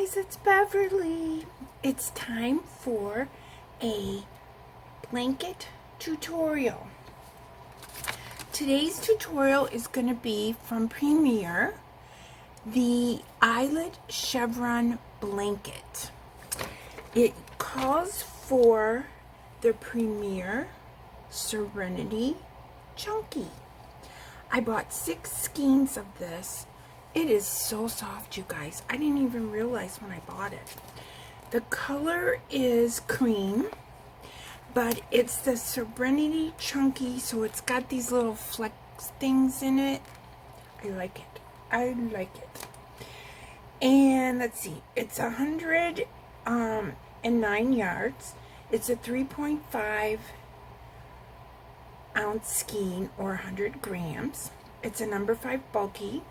guys, it's Beverly. It's time for a blanket tutorial. Today's tutorial is going to be from Premier, the Eyelet Chevron blanket. It calls for the Premier Serenity Chunky. I bought 6 skeins of this. It is so soft, you guys. I didn't even realize when I bought it. The color is cream, but it's the Serenity Chunky, so it's got these little flex things in it. I like it. I like it. And let's see. It's 109 yards. It's a 3.5 ounce skein, or 100 grams. It's a number 5 bulky.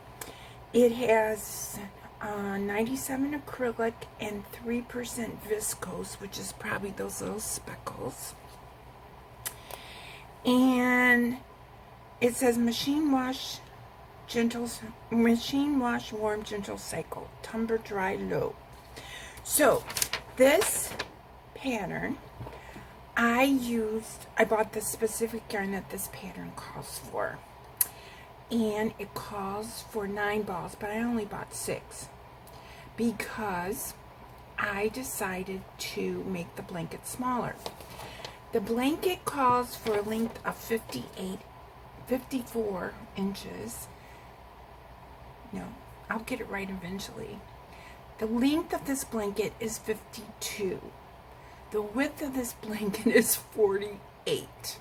It has 97 acrylic and 3% viscose, which is probably those little speckles. And it says machine wash, warm, gentle cycle, tumble dry, low. So this pattern, I bought the specific yarn that this pattern calls for. And it calls for 9 balls, but I only bought 6 because I decided to make the blanket smaller. The blanket calls for a length of 54 inches. No, I'll get it right eventually. The length of this blanket is 52. The width of this blanket is 48.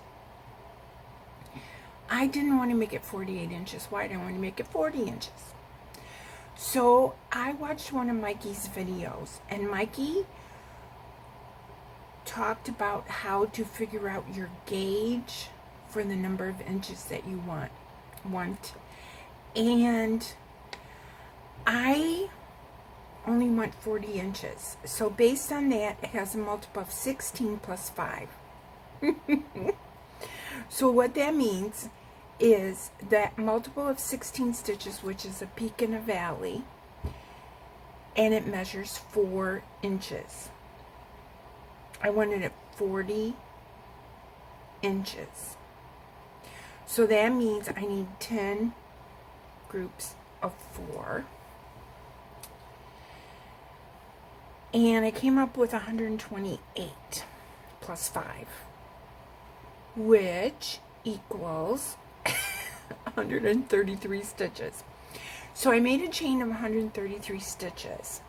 I didn't want to make it 48 inches wide. I wanted to make it 40 inches. So I watched one of Mikey's videos, and Mikey talked about how to figure out your gauge for the number of inches that you want. And I only want 40 inches. So based on that, it has a multiple of 16 plus 5. So what that means is that multiple of 16 stitches, which is a peak and a valley, and it measures 4 inches. I wanted it 40 inches. So that means I need 10 groups of 4. And I came up with 128 plus 5. Which equals 133 stitches. So I made a chain of 133 stitches.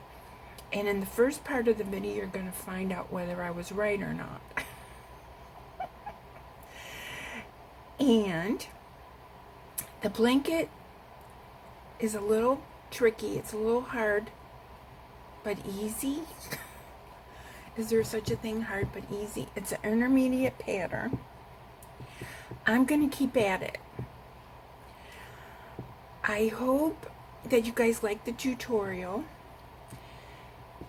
And in the first part of the video, you're going to find out whether I was right or not. And the blanket is a little tricky. It's a little hard, but easy. Is there such a thing, hard but easy? It's an intermediate pattern. I'm going to keep at it. I hope that you guys like the tutorial.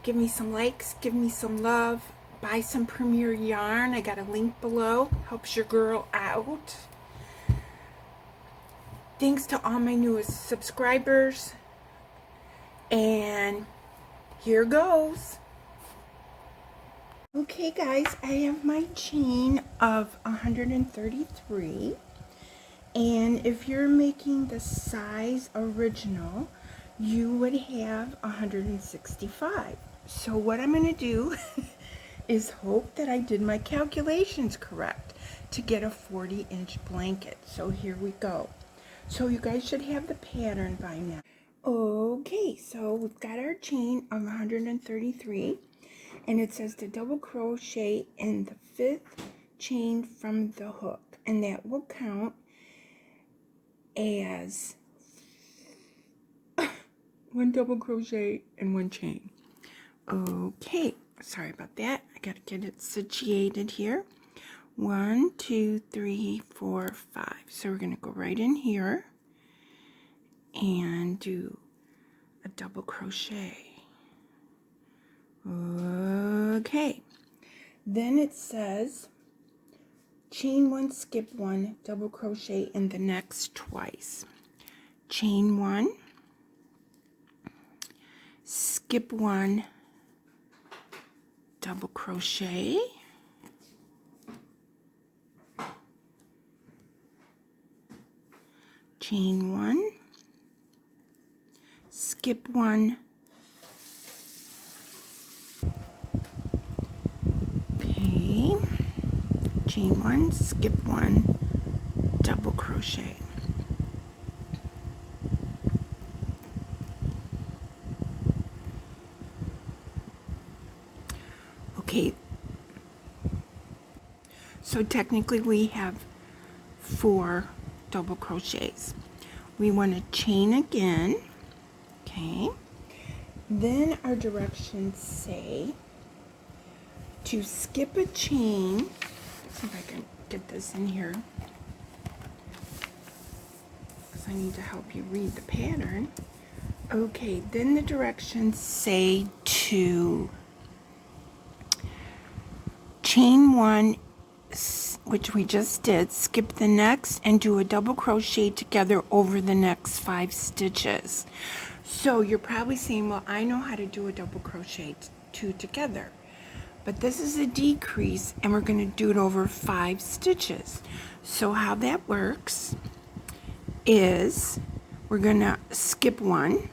Give me some likes, give me some love, buy some Premier yarn. I got a link below. Helps your girl out. Thanks to all my newest subscribers. And here goes. Okay guys, I have my chain of 133, and if you're making the size original, you would have 165. So what I'm going to do is hope that I did my calculations correct to get a 40-inch blanket. So here we go. So you guys should have the pattern by now. Okay, so we've got our chain of 133. And it says to double crochet in the 5th chain from the hook, and that will count as 1 double crochet and 1 chain. Okay, sorry about that. I gotta get it situated here. 1, 2, 3, 4, 5. So we're gonna go right in here and do a double crochet. Okay, then it says chain 1, skip 1, double crochet in the next twice. Chain 1, skip 1, double crochet, chain 1, skip 1, okay, chain 1, skip 1, double crochet. Okay, so technically we have 4 double crochets. We want to chain again, okay? Then our directions say to skip a chain. See if I can get this in here, because I need to help you read the pattern. Okay, then the directions say to chain 1, which we just did, skip the next and do a double crochet together over the next 5 stitches. So you're probably saying, well, I know how to do a double crochet 2 together, but this is a decrease and we're going to do it over 5 stitches. So how that works is we're going to skip 1,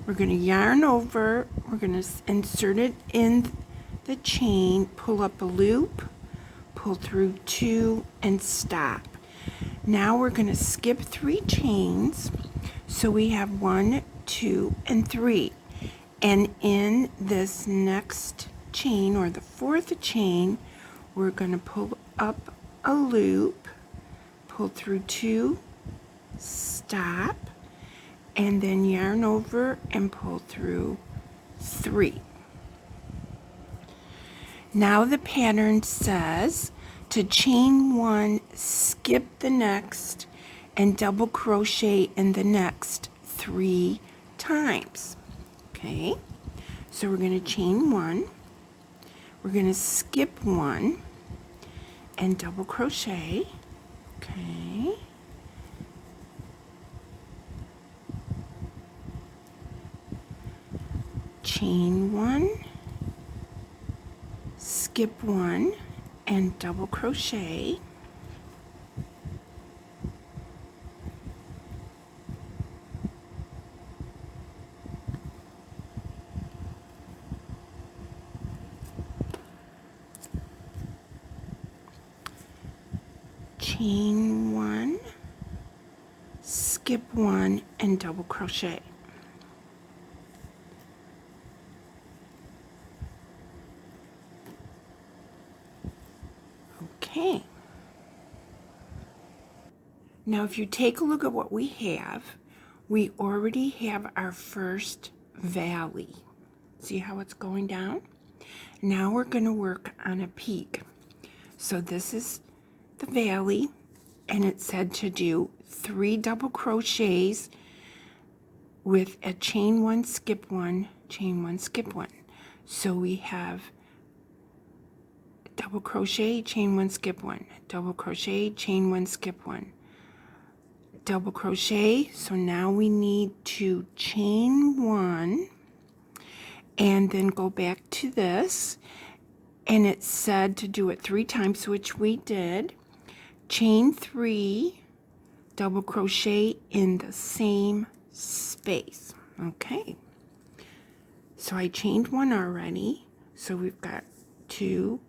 we're going to yarn over, we're going to insert it in the chain, pull up a loop, pull through 2 and stop. Now we're going to skip 3 chains, so we have 1, 2, and 3. And in this next chain, or the 4th chain, we're going to pull up a loop, pull through 2, stop, and then yarn over and pull through 3. Now the pattern says to chain 1, skip the next, and double crochet in the next 3 times. Okay, so we're going to chain 1, we're going to skip 1, and double crochet. Okay, chain 1, skip 1, and double crochet. Chain 1, skip 1, and double crochet. Okay. Now if you take a look at what we have, we already have our first valley. See how it's going down? Now we're going to work on a peak. So this is the valley, and it said to do 3 double crochets with a chain 1, skip 1, chain 1, skip 1. So we have double crochet, chain 1, skip 1, double crochet, chain 1, skip 1, double crochet. So now we need to chain 1 and then go back to this, and it said to do it 3 times, which we did. Chain 3, double crochet in the same space. Okay, so I chained 1 already, so we've got 2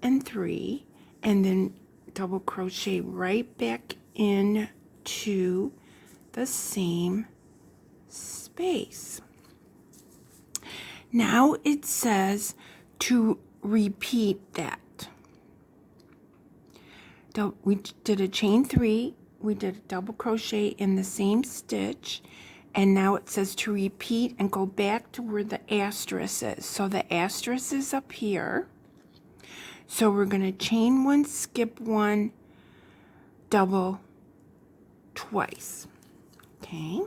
and 3, and then double crochet right back into the same space. Now it says to repeat that. We did a chain 3, we did a double crochet in the same stitch, and now it says to repeat and go back to where the asterisk is. So the asterisk is up here. So we're going to chain 1, skip 1, double twice. Okay,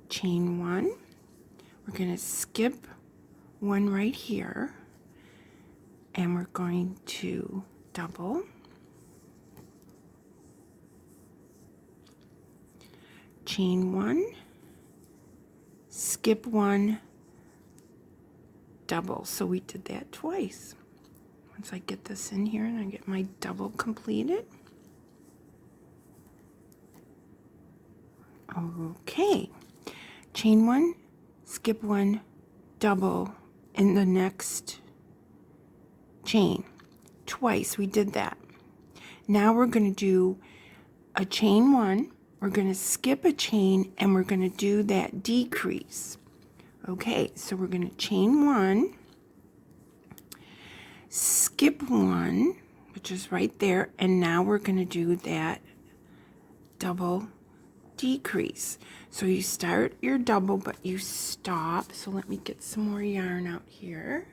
chain 1, we're going to skip 1 right here, and we're going to double, chain 1, skip 1, double. So we did that twice. Once I get this in here and I get my double completed. Okay, chain one, skip one, double in the next chain. Twice we did that. Now we're going to do a chain one, we're going to skip a chain, and we're going to do that decrease. Okay, so we're going to chain one, skip one, which is right there, and now we're going to do that double decrease. So you start your double, but you stop. So let me get some more yarn out here.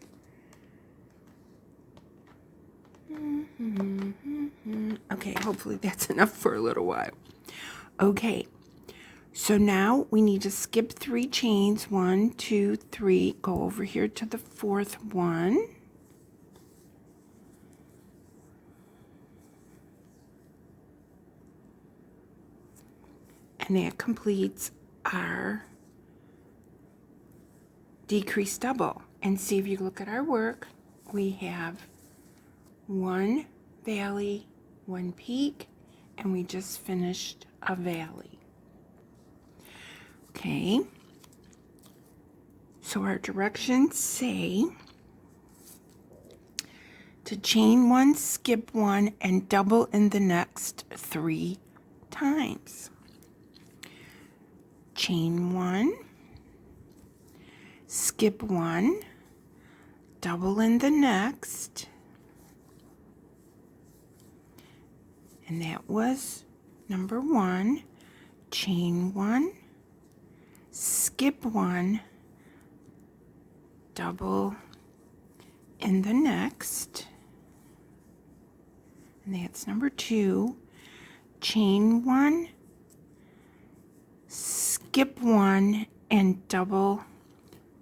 Okay, hopefully that's enough for a little while. Okay, so now we need to skip 3 chains. 1, 2, 3. Go over here to the 4th one. And that completes our decrease double. And see, if you look at our work, we have 1 valley, 1 peak, and we just finished a valley. Okay, so our directions say to chain 1, skip 1, and double in the next 3 times. Chain 1, skip 1, double in the next, and that was number 1. Chain 1, skip 1, double in the next, and that's number 2. Chain 1, skip 1, and double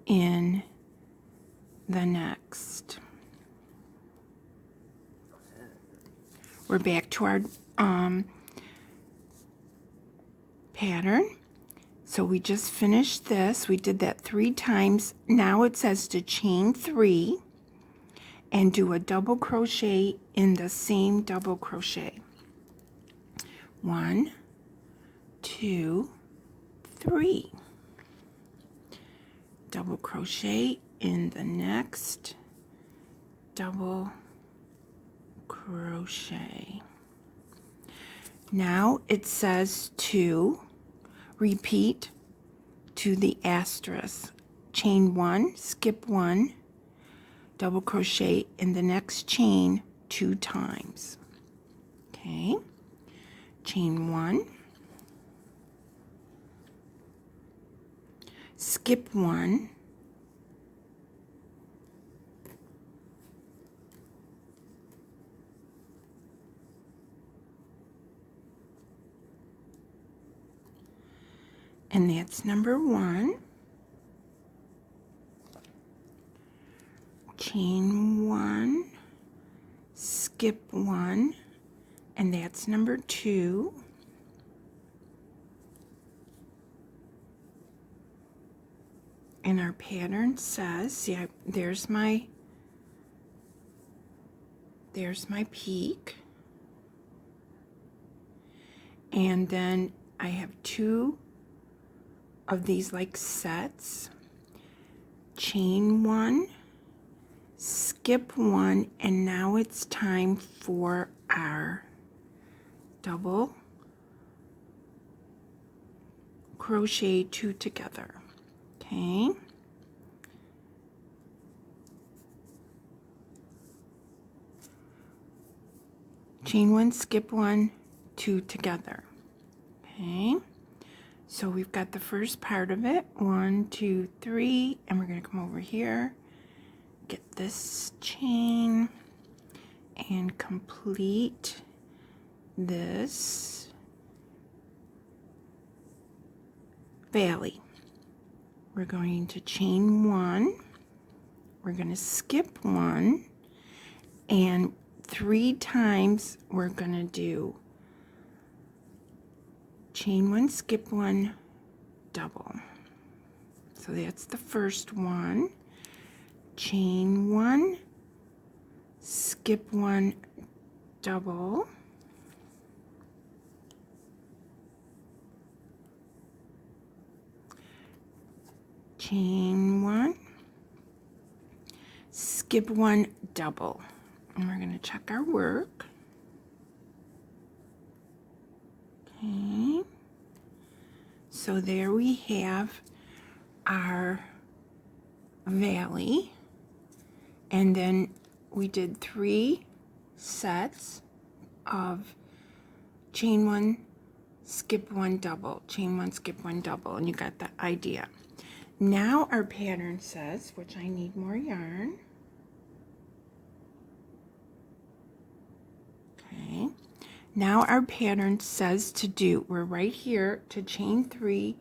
in the next. We're back to our pattern. So we just finished this. We did that 3 times. Now it says to chain 3 and do a double crochet in the same double crochet. 1, 2, 3. Double crochet in the next double crochet. Now it says to repeat to the asterisk. Chain 1, skip 1, double crochet in the next chain 2 times. Okay, chain 1, skip 1, and that's number 1. Chain 1, skip 1, and that's number 2. And our pattern says, see, there's my peak, and then I have 2 of these like sets. Chain 1, skip 1, and now it's time for our double crochet 2 together. Okay, chain 1, skip 1, 2 together. Okay, so we've got the first part of it, 1, 2, 3, and we're going to come over here, get this chain, and complete this valley. We're going to chain 1, we're going to skip 1, and 3 times we're going to do chain 1, skip 1, double. So that's the first one. chain 1, skip 1, double, chain 1, skip 1, double. And we're going to check our work. Okay. So there we have our valley. And then we did 3 sets of chain 1, skip 1, double, chain 1, skip 1, double, and you got the idea. Now our pattern says, which I need more yarn. Okay. Now our pattern says to do, we're right here to chain 3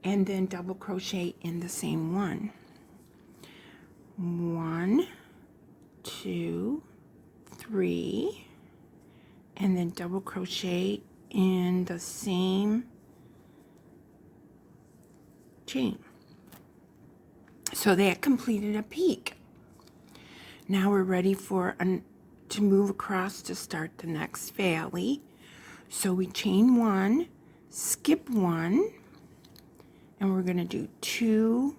and then double crochet in the same one. 1, 2, 3, and then double crochet in the same chain. So that completed a peak. Now we're ready for to move across to start the next valley. So we chain 1, skip 1, and we're going to do 2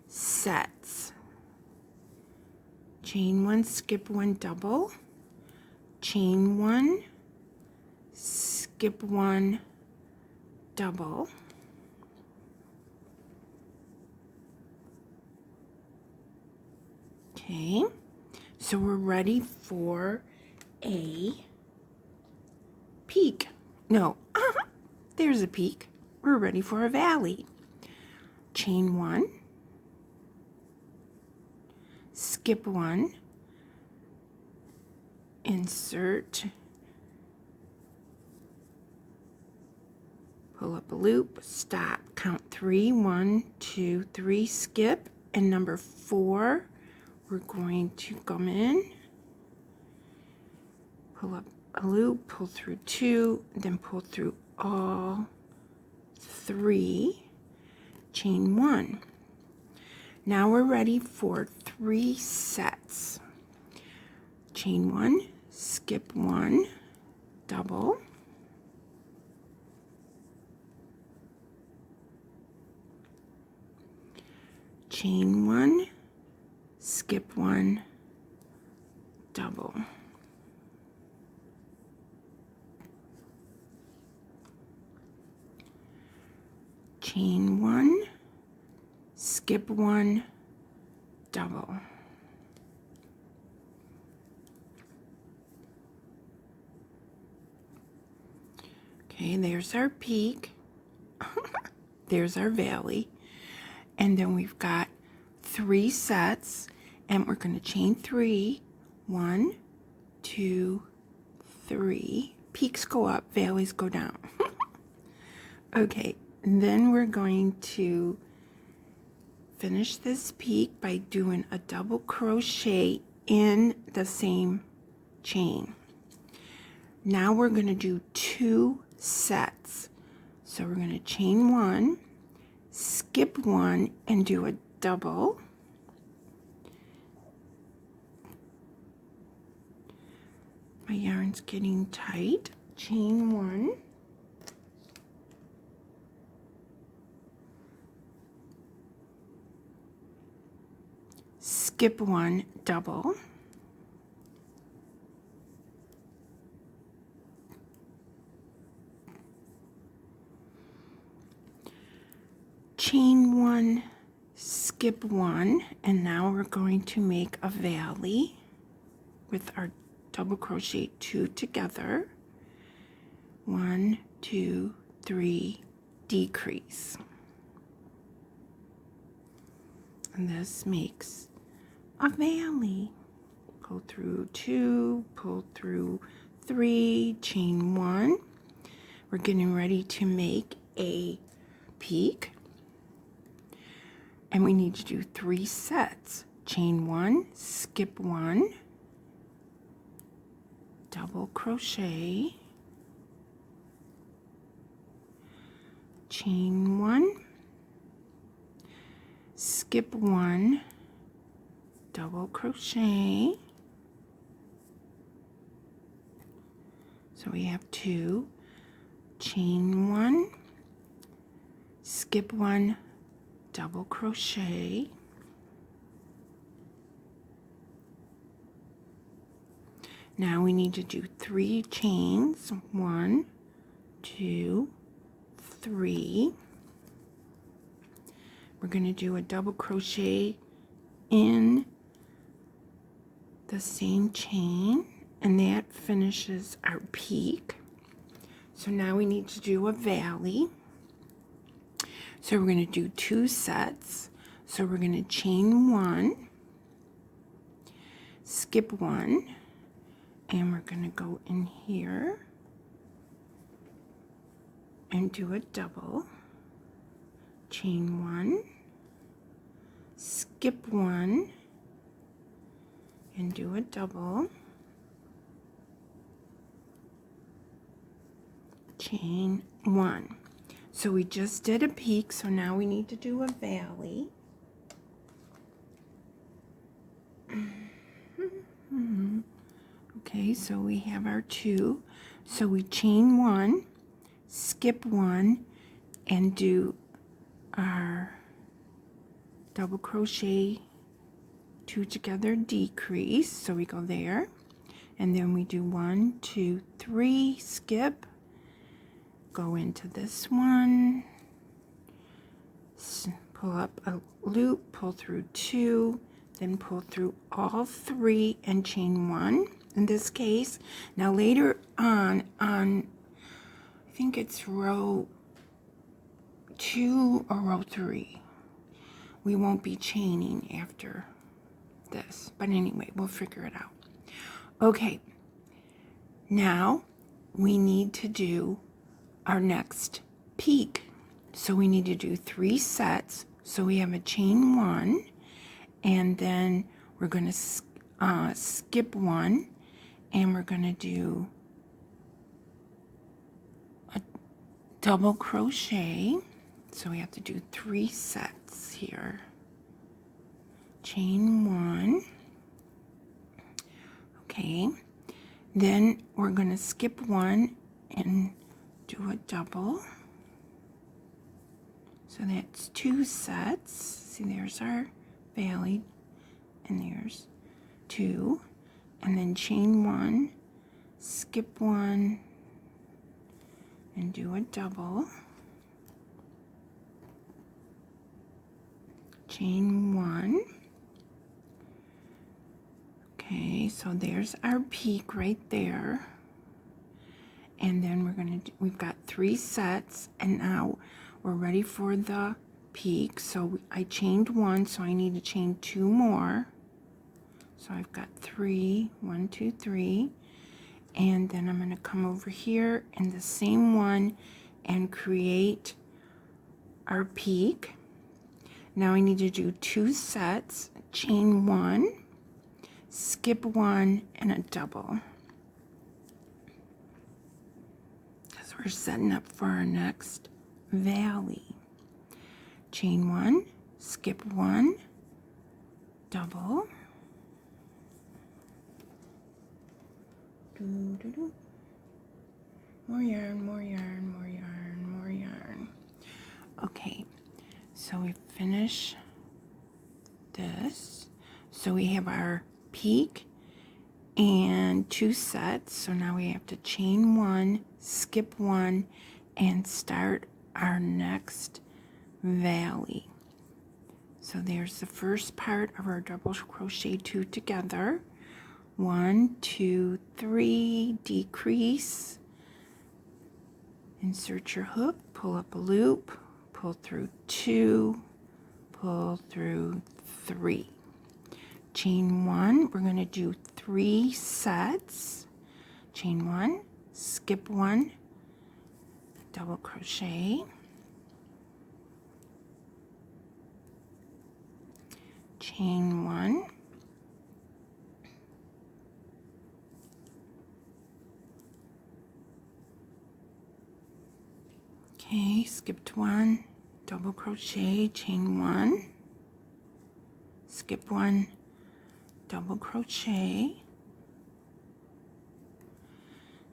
sets. Chain 1, skip 1, double, chain 1, skip 1, double, okay, so we're ready for a peak. No, there's a peak. We're ready for a valley. Chain 1, skip 1, insert, pull up a loop, stop, count 3, 1, 2, 3, skip, and number 4, we're going to come in, pull up a loop, pull through 2, then pull through all 3, chain 1. Now we're ready for 3 sets. Chain 1, skip 1, double, chain 1, skip 1, double, chain 1, skip 1, double, okay, there's our peak. There's our valley, and then we've got 3 sets, and we're going to chain 3, 1, 2, 3. Peaks go up, valleys go down. Okay, and then we're going to finish this peak by doing a double crochet in the same chain. Now we're going to do 2 sets. So we're going to chain 1, skip 1, and do a double. My yarn's getting tight. Chain 1. Skip 1, double. Chain 1, skip 1, and now we're going to make a valley with our double crochet 2 together. 1, 2, 3, decrease. And this makes a valley. Pull through 2, pull through 3, chain 1. We're getting ready to make a peak. And we need to do 3 sets. Chain 1, skip 1, double crochet, chain 1, skip 1, double crochet. So we have 2, chain 1, skip 1, double crochet. Now we need to do 3 chains. 1, 2, 3. We're going to do a double crochet in the same chain, and that finishes our peak. So now we need to do a valley. So we're going to do 2 sets. So we're going to chain 1, skip 1, and we're going to go in here and do a double, chain 1, skip 1, and do a double, chain 1. So we just did a peak, so now we need to do a valley. Okay, so we have our 2. So we chain 1, skip 1, and do our double crochet 2 together, decrease. So we go there, and then we do 1, 2, 3, skip, go into this one, pull up a loop, pull through 2, then pull through all 3 and chain 1 in this case. Now later on I think it's row 2 or row 3, we won't be chaining after this, but anyway, we'll figure it out. Okay, now we need to do our next peak. So we need to do 3 sets. So we have a chain 1, and then we're going to skip 1, and we're going to do a double crochet. So we have to do 3 sets here. Chain 1. Okay, then we're going to skip 1 and do a double. So that's 2 sets. See, there's our valley, and there's 2, and then chain 1, skip 1, and do a double, chain 1. Okay, so there's our peak right there. And then we've got 3 sets, and now we're ready for the peak. So I chained 1, so I need to chain 2 more. So I've got 3, 1, 2, 3, and then I'm going to come over here in the same one and create our peak. Now I need to do 2 sets, chain 1, skip 1, and a double. Because we're setting up for our next valley. Chain 1, skip 1, double. More yarn, more yarn, more yarn, more yarn. Okay, so we finish this. So we have our peak and 2 sets. So now we have to chain 1, skip 1, and start our next valley. So there's the first part of our double crochet 2 together. 1, 2, 3, decrease, insert your hook, pull up a loop, pull through 2, pull through 3, chain 1. We're going to do 3 sets, chain 1, skip 1, double crochet, chain 1, okay, skipped 1, double crochet, chain 1, skip 1, double crochet,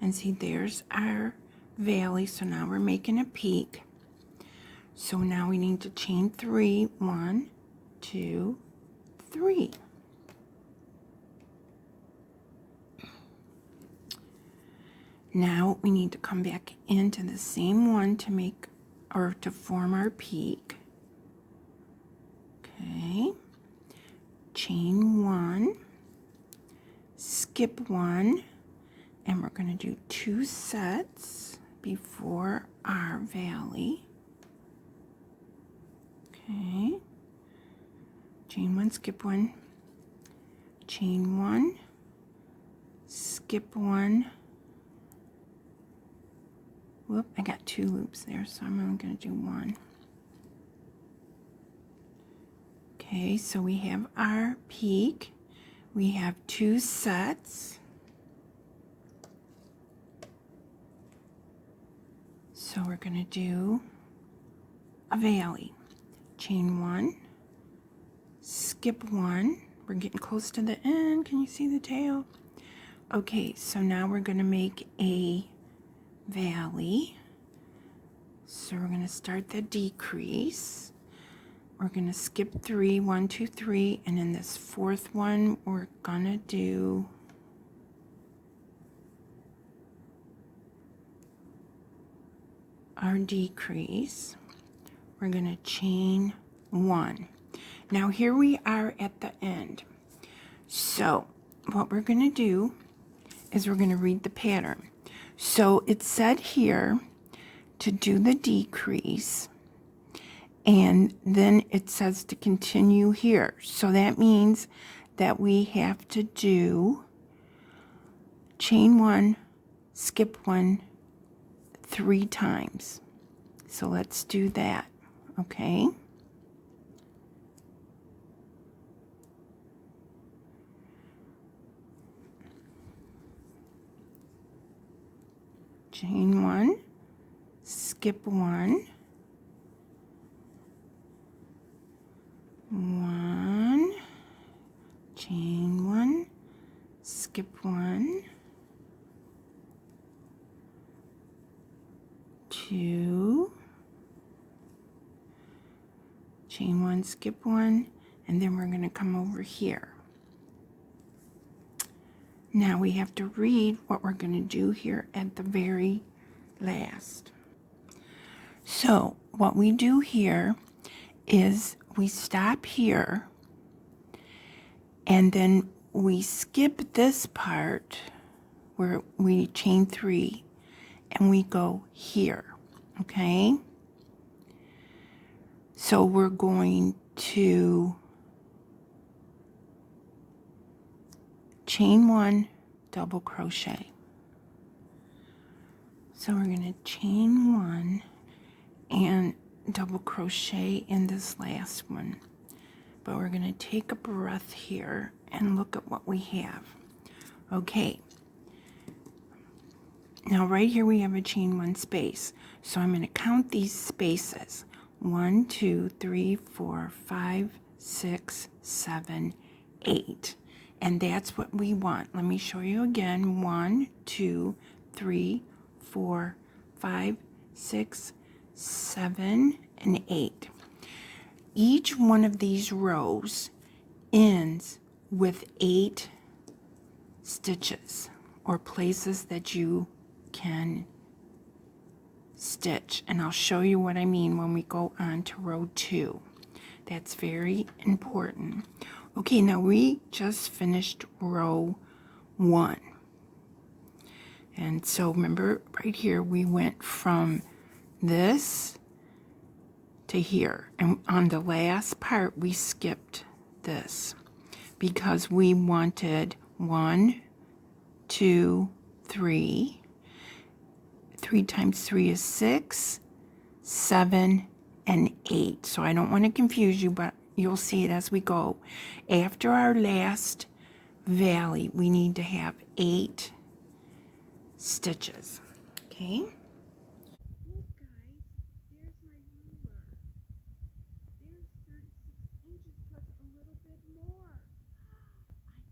and see, there's our valley. So now we're making a peak. So now we need to chain 3. 1, 2, 3. Now we need to come back into the same one to make, or to form our peak. Okay, chain 1, skip 1, and we're going to do 2 sets before our valley. Okay, chain 1, skip 1, chain 1, skip 1. Whoop, I got 2 loops there, so I'm only going to do 1. Okay, so we have our peak. We have 2 sets. So we're going to do a valley. Chain 1, skip 1. We're getting close to the end. Can you see the tail? Okay, so now we're going to make a valley. So we're going to start the decrease. We're going to skip 3, 1, 2, 3, and in this 4th one, we're going to do our decrease. We're going to chain 1. Now here we are at the end. So what we're going to do is we're going to read the pattern. So it said here to do the decrease, and then it says to continue here. So that means that we have to do chain 1, skip 1, 3 times. So let's do that, okay? Chain 1, skip 1, 1, chain 1, skip 1, 2, chain 1, skip 1, and then we're going to come over here. Now we have to read what we're going to do here at the very last. So what we do here is we stop here, and then we skip this part where we chain 3, and we go here, okay? So we're going to chain 1, double crochet. So we're going to chain 1 and double crochet in this last one. But we're going to take a breath here and look at what we have. Okay. Now right here we have a chain 1 space. So I'm going to count these spaces. 1, 2, 3, 4, 5, 6, 7, 8. And that's what we want. Let me show you again. 1, 2, 3, 4, 5, 6, 7, and 8. Each one of these rows ends with 8 stitches, or places that you can stitch. And I'll show you what I mean when we go on to row 2. That's very important. Okay, now we just finished row 1. And so remember right here we went from this to here, and on the last part we skipped this because we wanted 1, 2, 3. 3 times 3 is 6, 7, and 8. So I don't want to confuse you, but you'll see it as we go. After our last valley, we need to have 8 stitches. Okay? Look, guys, there's my ruler. There's 36 inches plus a little bit more.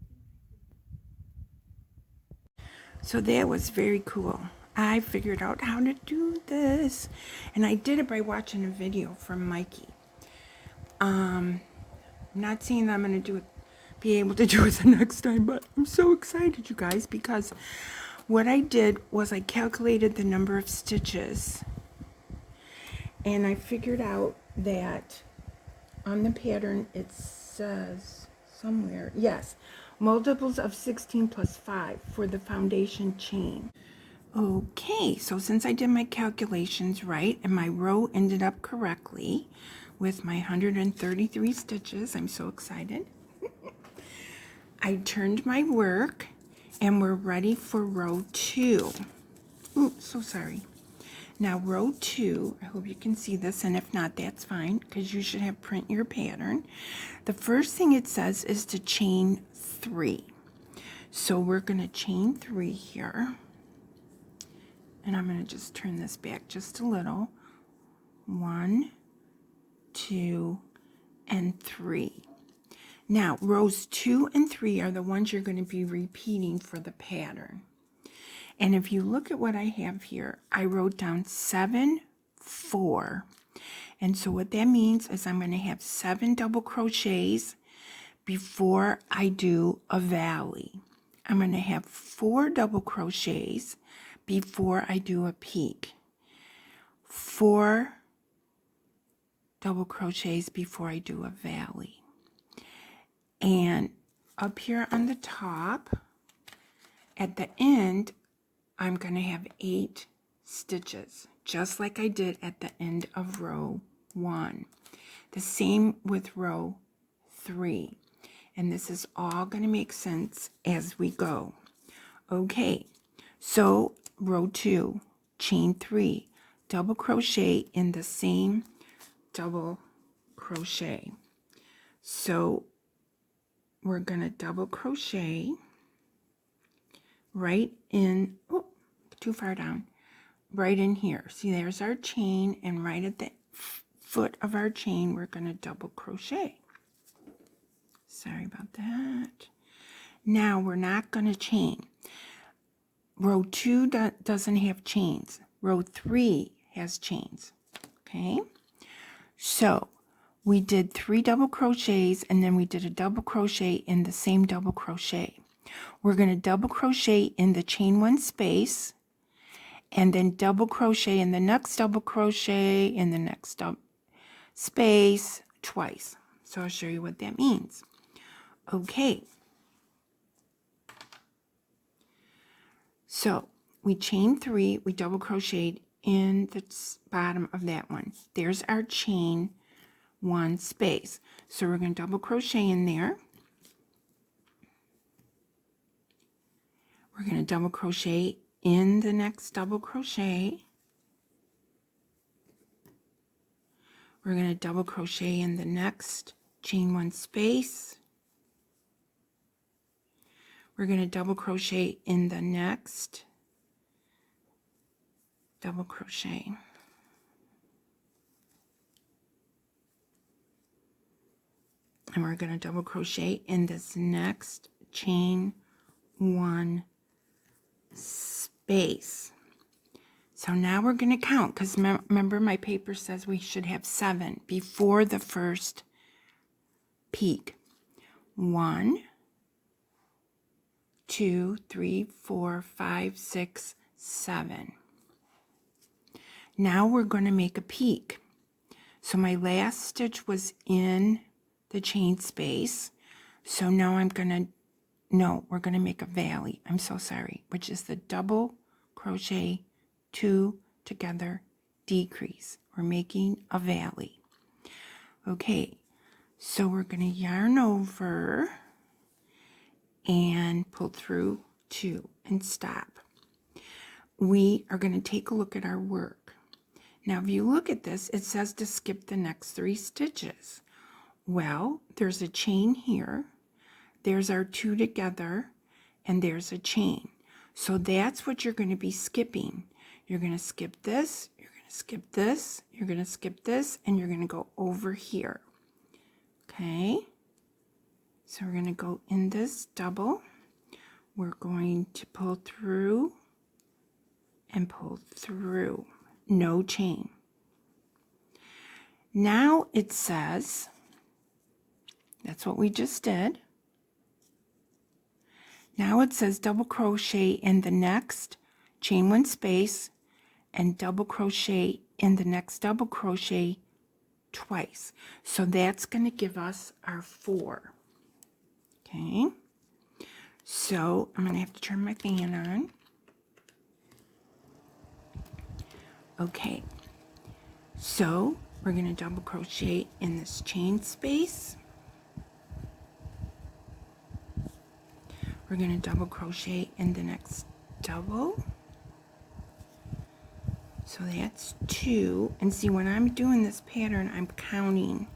I So that was very cool. I figured out how to do this. And I did it by watching a video from Mikey. I'm not saying that I'm going to be able to do it the next time, but I'm so excited, you guys, because what I did was I calculated the number of stitches. And I figured out that on the pattern it says somewhere, yes, multiples of 16 plus 5 for the foundation chain. Okay, so since I did my calculations right and my row ended up correctly with my 133 stitches, I'm so excited. I turned my work and we're ready for row 2. Oops, so sorry. Now row 2, I hope you can see this, and if not, that's fine, because you should have print your pattern. The first thing it says is to chain 3. So we're going to chain 3 here. And I'm going to just turn this back just a little. 1, 2, and 3. Now, rows 2 and 3 are the ones you're going to be repeating for the pattern. And if you look at what I have here, I wrote down 7, 4. And so what that means is I'm going to have 7 double crochets before I do a valley. I'm going to have 4 double crochets before I do a peak. 4 double crochets before I do a valley. And up here on the top, at the end, I'm going to have 8 stitches, just like I did at the end of row 1. The same with row 3. And this is all going to make sense as we go. Okay, so row 2, chain 3, double crochet in the same double crochet. So we're going to double crochet right in, oh, too far down, right in here. See, there's our chain, and right at the foot of our chain, we're going to double crochet. Sorry about that. Now, we're not going to chain. Row 2 doesn't have chains. Row 3 has chains. Okay? So, we did 3 double crochets, and then we did a double crochet in the same double crochet. We're going to double crochet in the chain 1 space, and then double crochet in the next double crochet in the next space twice. So I'll show you what that means. Okay. So we chain 3, we double crocheted in the bottom of that one. There's our chain 1 space. So we're going to double crochet in there. We're going to double crochet in the next double crochet. We're going to double crochet in the next chain 1 space. We're going to double crochet in the next double crochet. And we're going to double crochet in this next chain 1 space. So now we're going to count, because remember my paper says we should have 7 before the first peak. 1, 2, 3, 4, 5, 6, 7. Now we're going to make a peak. So my last stitch was in the chain space. So now we're going to make a valley. I'm so sorry, which is the double crochet 2 together decrease. We're making a valley. Okay, so we're going to yarn over and pull through 2 and stop. We are going to take a look at our work. Now, if you look at this, it says to skip the next 3 stitches. Well, there's a chain here, there's our 2 together, and there's a chain. So that's what you're going to be skipping. You're going to skip this, you're going to skip this, you're going to skip this, and you're going to go over here. Okay? So we're going to go in this double, we're going to pull through and pull through, no chain. Now it says, that's what we just did. Now it says double crochet in the next chain 1 space and double crochet in the next double crochet twice. So that's going to give us our 4. Okay. So I'm going to have to turn my fan on. Okay. So we're going to double crochet in this chain space. We're going to double crochet in the next double. So that's 2. And see, when I'm doing this pattern, I'm counting.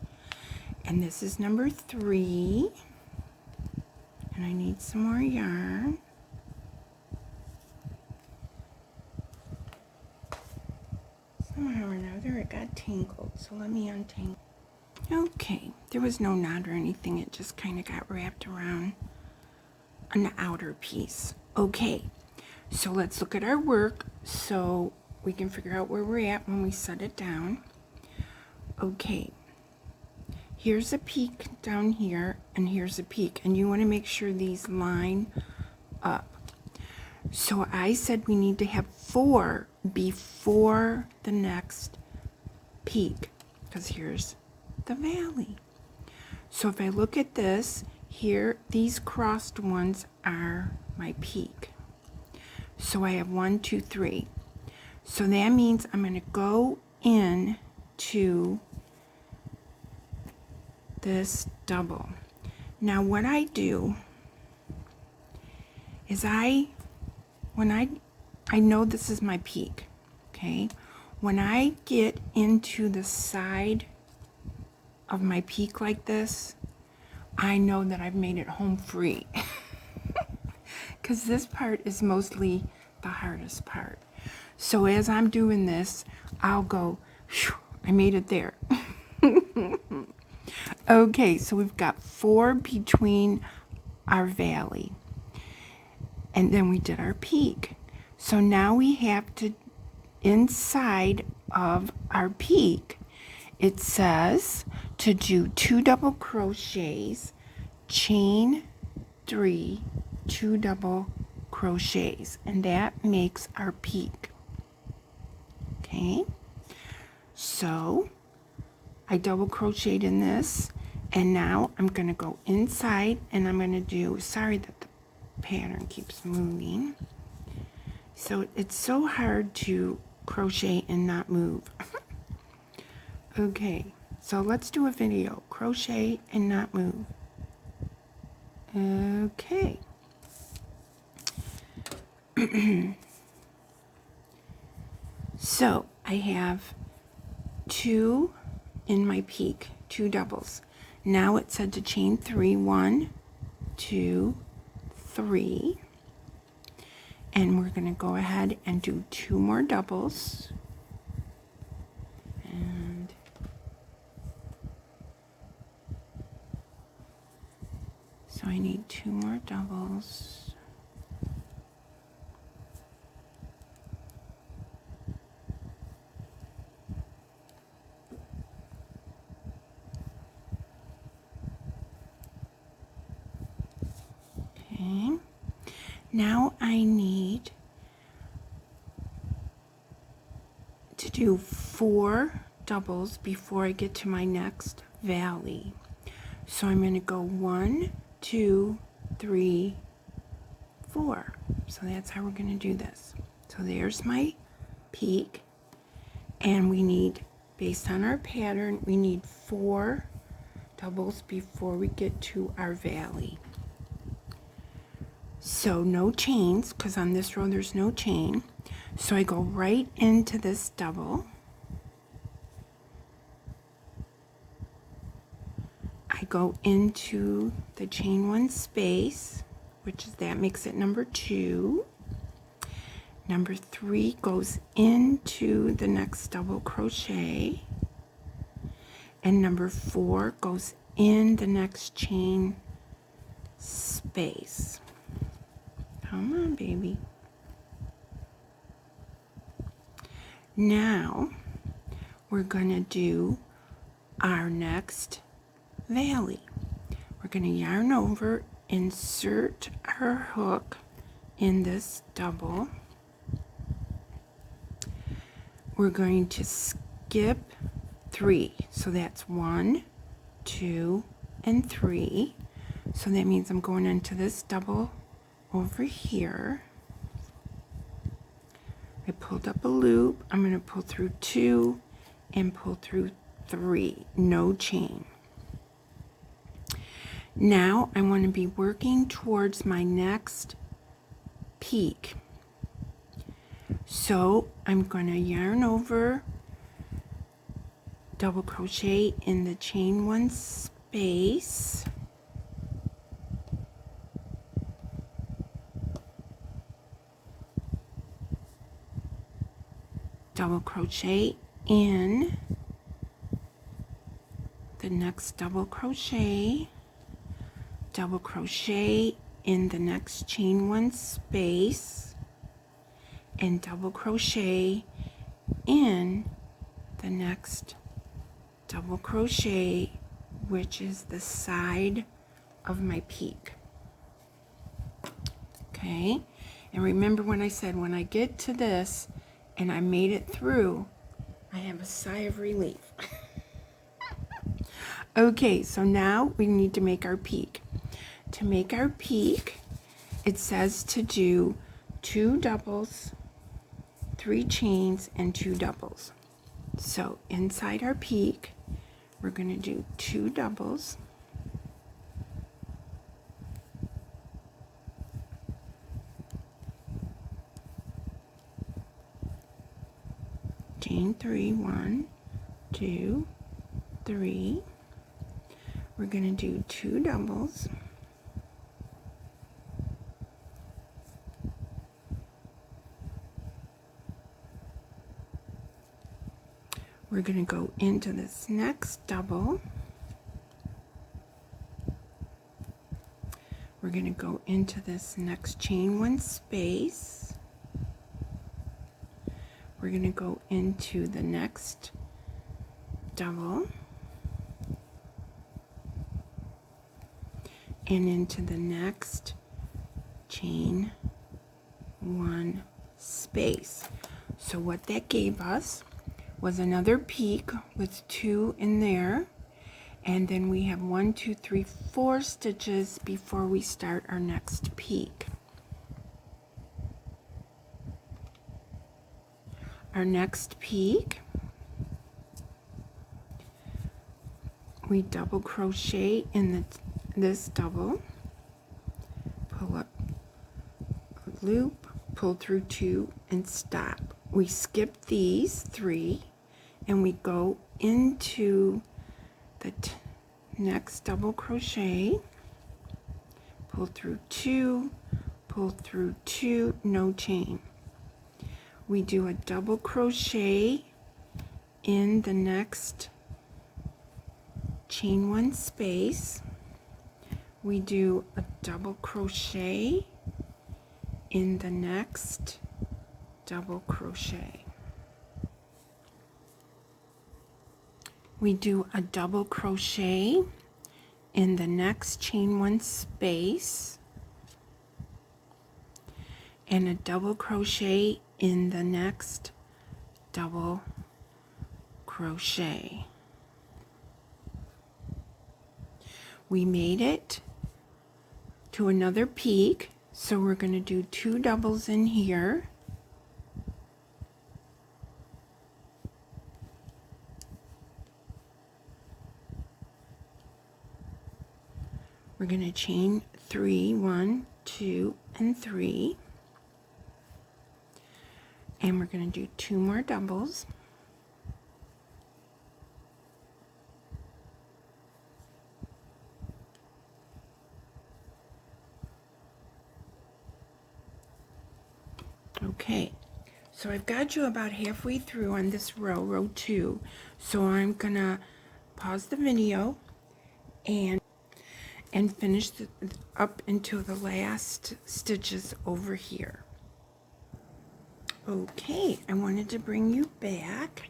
And this is number 3. And I need some more yarn. Somehow or another it got tangled, so let me untangle. Okay, there was no knot or anything, it just kind of got wrapped around on the outer piece. Okay, so let's look at our work so we can figure out where we're at when we set it down. Okay, here's a peak down here, and here's a peak, and you want to make sure these line up. So I said we need to have 4 before the next peak, because here's the valley. So if I look at this, here, these crossed ones are my peak. So I have 1, 2, 3. So that means I'm going to go in to this double. Now what I do is when I know this is my peak, okay? When I get into the side of my peak like this, I know that I've made it home free. Because this part is mostly the hardest part. So as I'm doing this, I'll go, whew, I made it there. Okay, so we've got 4 between our valley. And then we did our peak. So now we have to, inside of our peak, it says to do 2 double crochets, chain 3, 2 double crochets, and that makes our peak. Okay, so I double crocheted in this, and now I'm going to go inside and I'm going to do, sorry that the pattern keeps moving. So it's so hard to crochet and not move. Okay, so let's do a video. Crochet and not move. Okay. So I have 2 in my peak, 2 doubles. Now it said to chain 3, 1, 2, 3. And we're going to go ahead and do 2 more doubles. And so I need 2 more doubles. Okay. Now I need to do 4 doubles before I get to my next valley. So I'm going to go 1, 2, 3, 4. So that's how we're going to do this. So there's my peak, and we need, based on our pattern, we need 4 doubles before we get to our valley. So no chains, because on this row there's no chain. So I go right into this double. I go into the chain 1 space, which is, that makes it number 2. Number 3 goes into the next double crochet. And number 4 goes in the next chain space. Come on, baby. Now we're gonna do our next valley. We're gonna yarn over, insert our hook in this double. We're going to skip 3. So that's 1, 2, and 3. So that means I'm going into this double over here. I pulled up a loop. I'm going to pull through 2 and pull through 3. No chain. Now I want to be working towards my next peak. So I'm going to yarn over, double crochet in the chain 1 space, double crochet in the next double crochet in the next chain 1 space, and double crochet in the next double crochet, which is the side of my peak. Okay, and remember when I said when I get to this and I made it through, I have a sigh of relief. Okay, so now we need to make our peak. To make our peak, it says to do 2 doubles, 3 chains, and 2 doubles. So inside our peak, we're going to do 2 doubles, chain 3, 1, 2, 3. We're going to do 2 doubles, we're going to go into this next double, we're going to go into this next chain 1 space, we're going to go into the next double, and into the next chain 1 space. So what that gave us was another peak with 2 in there, and then we have 1, 2, 3, 4 stitches before we start our next peak. Our next peak, we double crochet in this double, pull up a loop, pull through 2, and stop. We skip these 3 and we go into the next double crochet, pull through 2, pull through 2, no chain. We do a double crochet in the next chain 1 space, we do a double crochet in the next double crochet, we do a double crochet in the next chain 1 space, and a double crochet in the next double crochet. We made it to another peak, so we're going to do 2 doubles in here, we're going to chain 3, 1, 2, and 3, and we're going to do 2 more doubles, okay. So I've got you about halfway through on this row 2, so I'm gonna pause the video and and finish up into the last stitches over here. Okay, I wanted to bring you back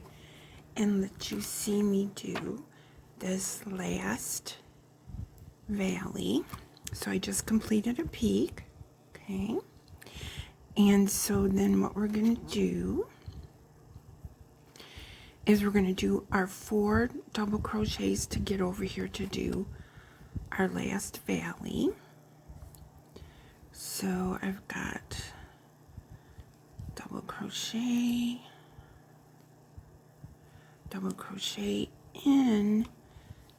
and let you see me do this last valley. So I just completed a peak, okay? And so then what we're going to do is we're going to do our 4 double crochets to get over here to do our last valley. So I've got double crochet in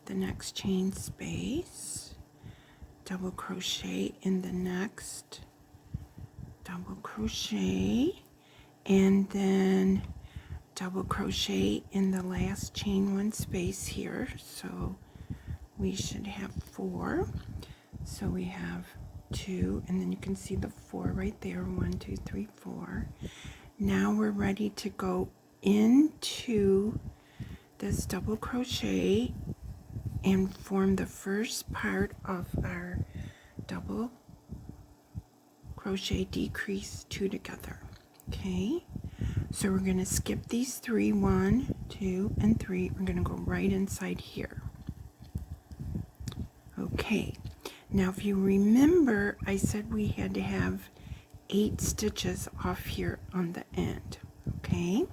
the next chain space, double crochet in the next double crochet, and then double crochet in the last chain 1 space here. So we should have 4. So we have 2, and then you can see the 4 right there. 1, 2, 3, 4. Now we're ready to go into this double crochet and form the first part of our double crochet decrease 2 together. Okay, so we're going to skip these 3, 1, 2, and 3. We're going to go right inside here. Okay, now if you remember, I said we had to have 8 stitches off here on the end. Okay,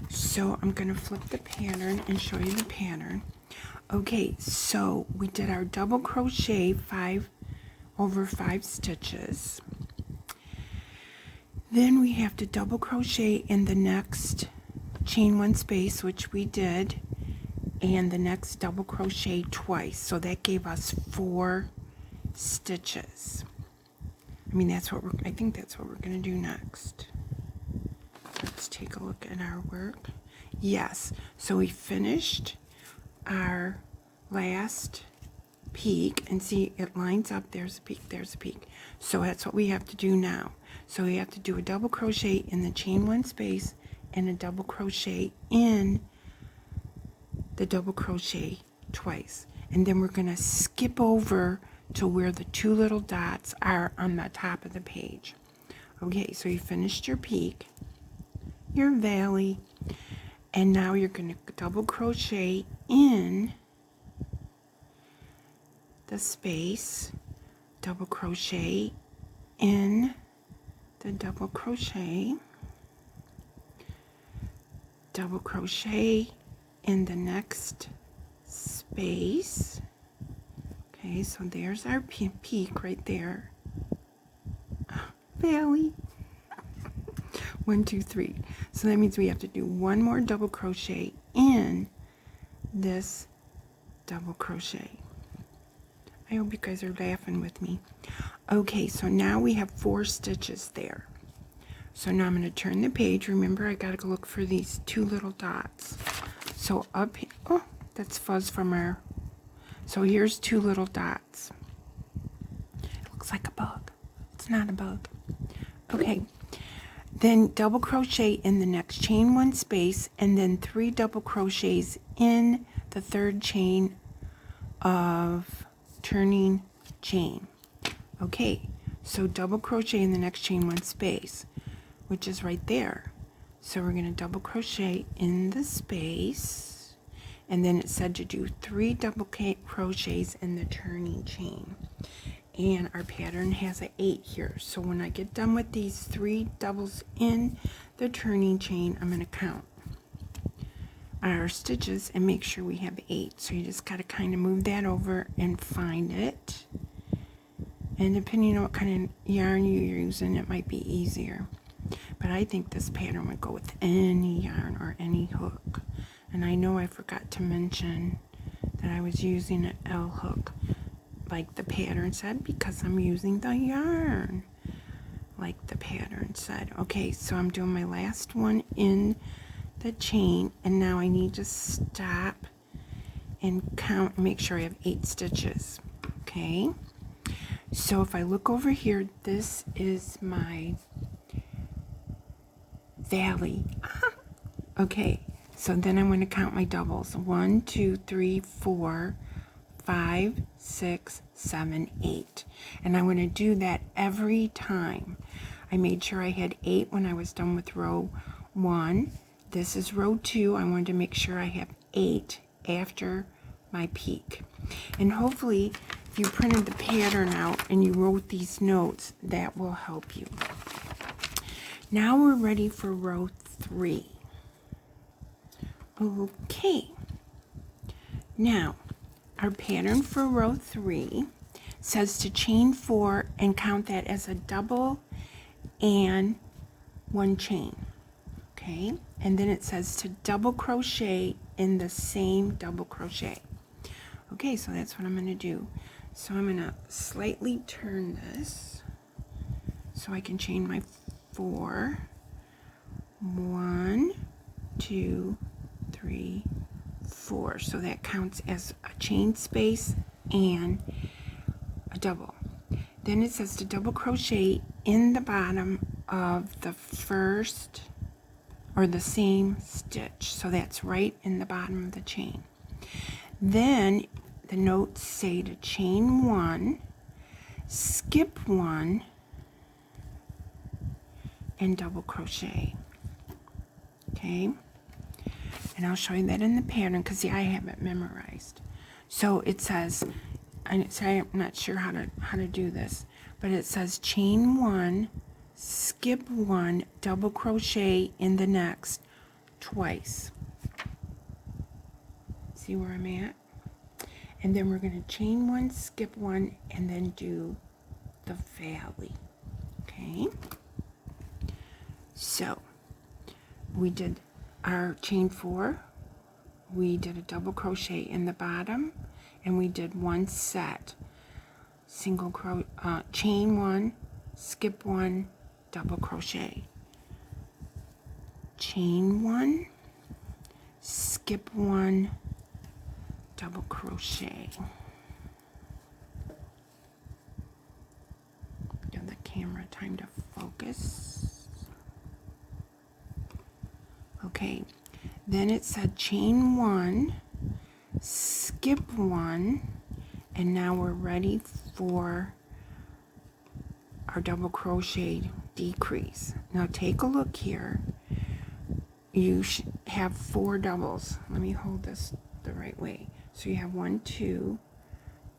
so I'm going to flip the pattern and show you the pattern. Okay, so we did our double crochet 5 over 5 stitches. Then we have to double crochet in the next chain 1 space, which we did, and the next double crochet twice. So that gave us 4 stitches. I mean, I think that's what we're going to do next. Let's take a look at our work. Yes, so we finished our last peak, and see, it lines up. There's a peak, there's a peak. So that's what we have to do now. So we have to do a double crochet in the chain 1 space and a double crochet in the double crochet twice, and then we're going to skip over to where the 2 little dots are on the top of the page. Okay, so you finished your peak, your valley, and now you're going to double crochet in the space, double crochet in the double crochet, double crochet in the next space. Okay, so there's our peak right there. Valley. 1, 2, 3. So that means we have to do 1 more double crochet in this double crochet. I hope you guys are laughing with me. Okay, so now we have 4 stitches there. So now I'm going to turn the page. Remember, I got to go look for these 2 little dots. So up here, oh, that's fuzz from our, so here's 2 little dots. It looks like a bug. It's not a bug. Okay, then double crochet in the next chain 1 space, and then 3 double crochets in the 3rd chain of turning chain. Okay, so double crochet in the next chain 1 space, which is right there. So we're going to double crochet in the space, and then it said to do 3 double crochets in the turning chain, and our pattern has an 8 here. So when I get done with these 3 doubles in the turning chain, I'm going to count our stitches and make sure we have 8. So you just got to kind of move that over and find it, and depending on what kind of yarn you're using, it might be easier. But I think this pattern would go with any yarn or any hook. And I know I forgot to mention that I was using an L hook like the pattern said, because I'm using the yarn like the pattern said. Okay, so I'm doing my last one in the chain, and now I need to stop and count and make sure I have 8 stitches. Okay, so if I look over here, this is my valley. Okay, so then I'm going to count my doubles. 1, 2, 3, 4, 5, 6, 7, 8. And I'm going to do that every time. I made sure I had 8 when I was done with row 1. This is row 2. I wanted to make sure I have 8 after my peak. And hopefully, if you printed the pattern out and you wrote these notes, that will help you. Now we're ready for row 3. Okay. Now, our pattern for row 3 says to chain 4 and count that as a double and 1 chain. Okay? And then it says to double crochet in the same double crochet. Okay, so that's what I'm going to do. So I'm going to slightly turn this so I can chain my 4. 1, 2, 3, 4. So that counts as a chain space and a double. Then it says to double crochet in the bottom of the first or the same stitch. So that's right in the bottom of the chain. Then the notes say to chain 1, skip 1, and double crochet. Okay? And I'll show you that in the pattern because see, I have it memorized. So it says, I'm not sure how to do this, but it says chain 1, skip 1, double crochet in the next twice. See where I'm at? And then we're going to chain 1, skip 1, and then do the valley. Okay? So, we did our chain 4, we did a double crochet in the bottom, and we did 1 set. Chain 1, skip 1, double crochet. Chain 1, skip 1, double crochet. Give the camera time to focus. Okay, then it said chain 1, skip 1, and now we're ready for our double crochet decrease. Now take a look here. You should have 4 doubles. Let me hold this the right way. So you have 1, 2,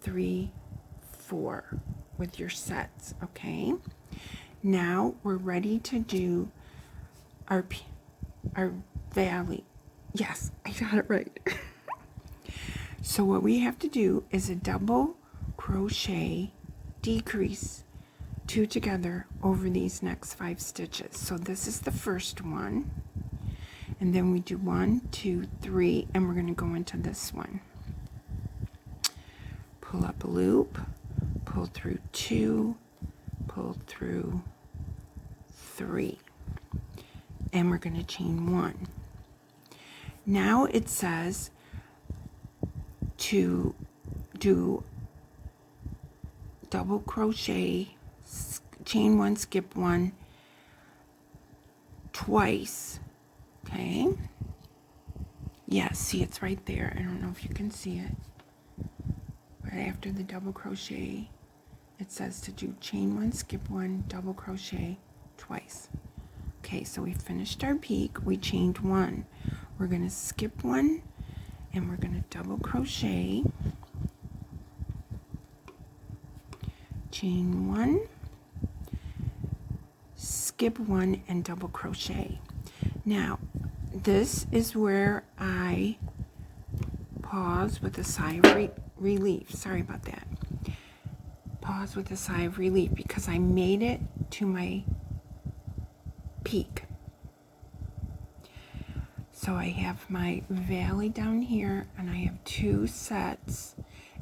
3, 4 with your sets, okay? Now we're ready to do our valley. Yes, I got it right. So what we have to do is a double crochet decrease 2 together over these next 5 stitches. So this is the first one, and then we do 1, 2, 3, and we're going to go into this one. Pull up a loop, pull through 2, pull through 3, and we're going to chain 1. Now it says to do double crochet, chain 1, skip 1 twice. Okay? Yes, see, it's right there. I don't know if you can see it. Right after the double crochet, it says to do chain 1, skip 1, double crochet twice. Okay, so we finished our peak. We chained 1. We're going to skip 1, and we're going to double crochet, chain 1, skip 1, and double crochet. Now, this is where I pause with a sigh of relief. Sorry about that. Pause with a sigh of relief because I made it to my peak. So I have my valley down here, and I have 2 sets,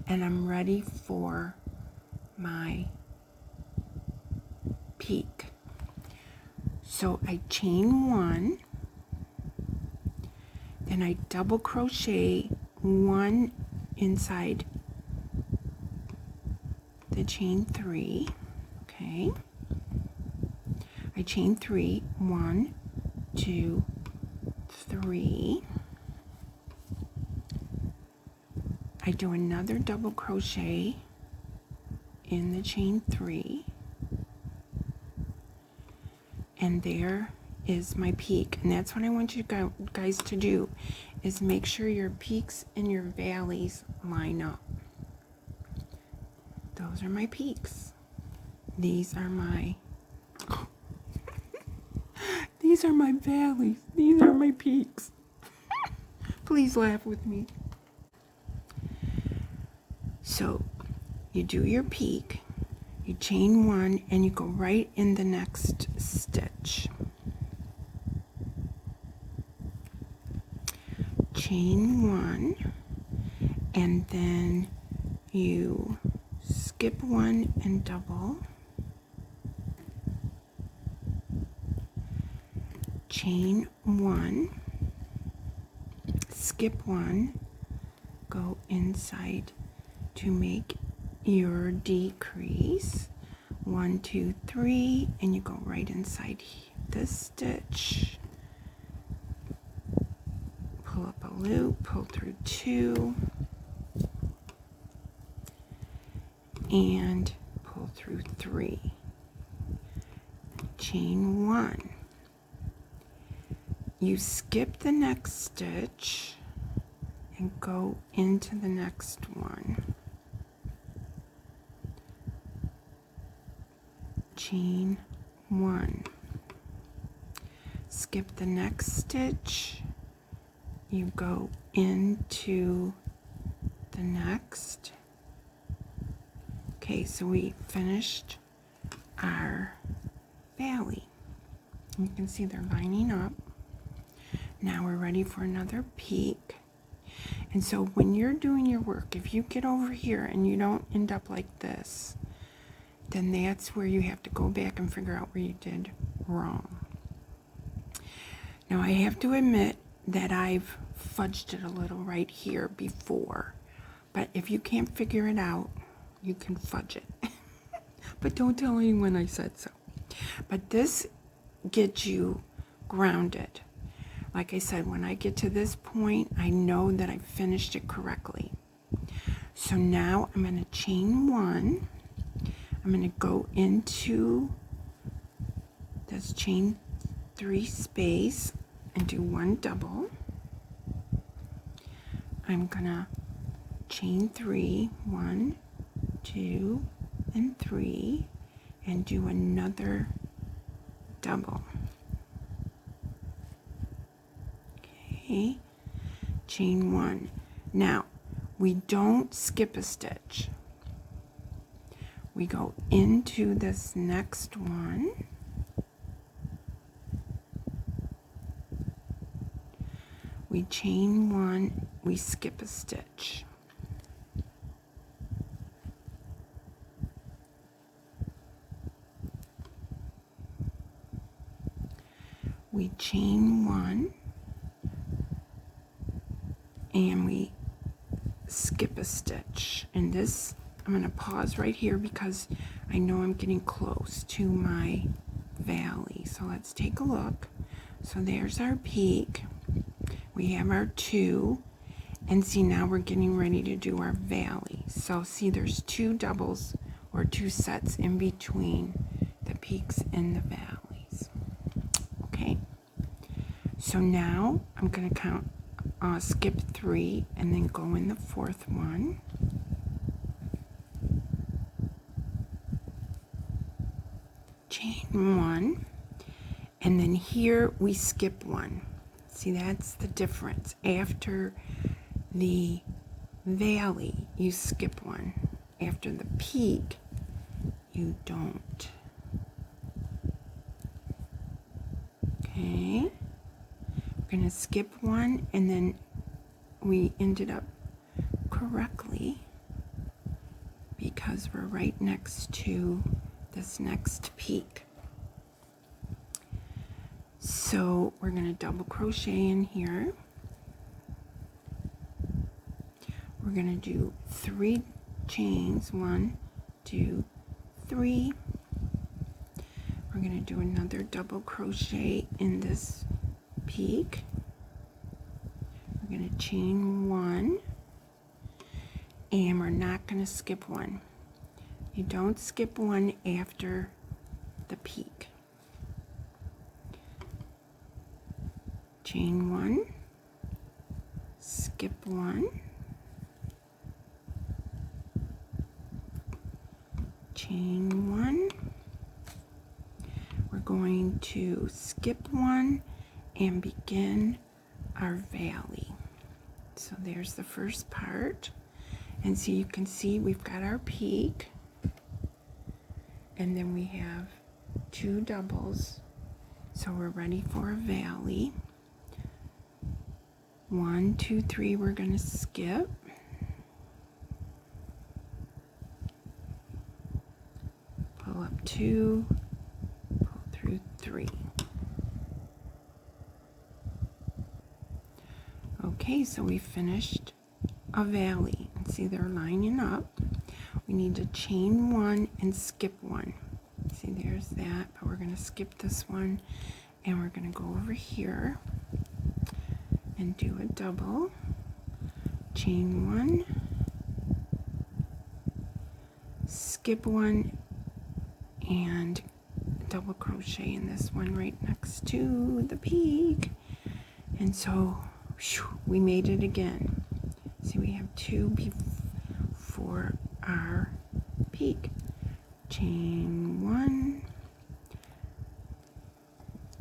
and I'm ready for my peak. So I chain 1, then I double crochet 1 inside the chain 3. Okay, I chain 3, 1, 2, 3. I do another double crochet in the chain 3, and there is my peak. And that's what I want you guys to do, is make sure your peaks and your valleys line up. Those are my peaks. These are my these are my valleys. These are my peaks. Please laugh with me. So you do your peak, you chain 1, and you go right in the next stitch. Chain 1, and then you skip 1 and double. Chain 1, skip 1, go inside to make your decrease. 1, 2, 3, and you go right inside this stitch. Pull up a loop, pull through 2, and pull through 3. Chain 1. You skip the next stitch and go into the next one. Chain 1. Skip the next stitch, you go into the next. Okay, so we finished our valley. You can see they're lining up. Now we're ready for another peak. And so when you're doing your work, if you get over here and you don't end up like this, then that's where you have to go back and figure out where you did wrong. Now I have to admit that I've fudged it a little right here before, but if you can't figure it out, you can fudge it. But don't tell anyone I said so. But this gets you grounded. Like I said, when I get to this point, I know that I finished it correctly. So now I'm going to chain 1. I'm going to go into this chain 3 space and do 1 double. I'm going to chain 3, 1, 2, and 3, and do another double. Okay, chain 1. Now, we don't skip a stitch. We go into this next one. We chain 1, we skip a stitch. We chain 1, and we skip a stitch. And this, I'm going to pause right here because I know I'm getting close to my valley. So let's take a look. So there's our peak. We have our 2, and see, now we're getting ready to do our valley. So see, there's 2 doubles or 2 sets in between the peaks and the valleys. Okay, so now I'm going to count, skip 3 and then go in the 4th one. Chain 1, and then here we skip 1. See, that's the difference. After the valley, you skip 1. After the peak, you don't. Okay, we're going to skip 1, and then we ended up correctly because we're right next to this next peak. So we're going to double crochet in here. We're going to do 3 chains, 1, 2, 3. We're going to do another double crochet in this peak. We're going to chain 1, and we're not going to skip one. You don't skip one after the peak. Chain one, skip one, chain one. We're going to skip one and begin our valley. So there's the first part, and so you can see we've got our peak, and then we have 2 doubles, so we're ready for a valley. 1, 2, 3, we're going to skip. Pull up 2, pull through 3. Okay, so we finished a valley. And see, they're lining up. We need to chain 1 and skip 1. See, there's that, but we're going to skip this one, and we're going to go over here and do a double, chain 1, skip 1, and double crochet in this one right next to the peak. And so we made it again. See, we have 2 before our peak. Chain 1,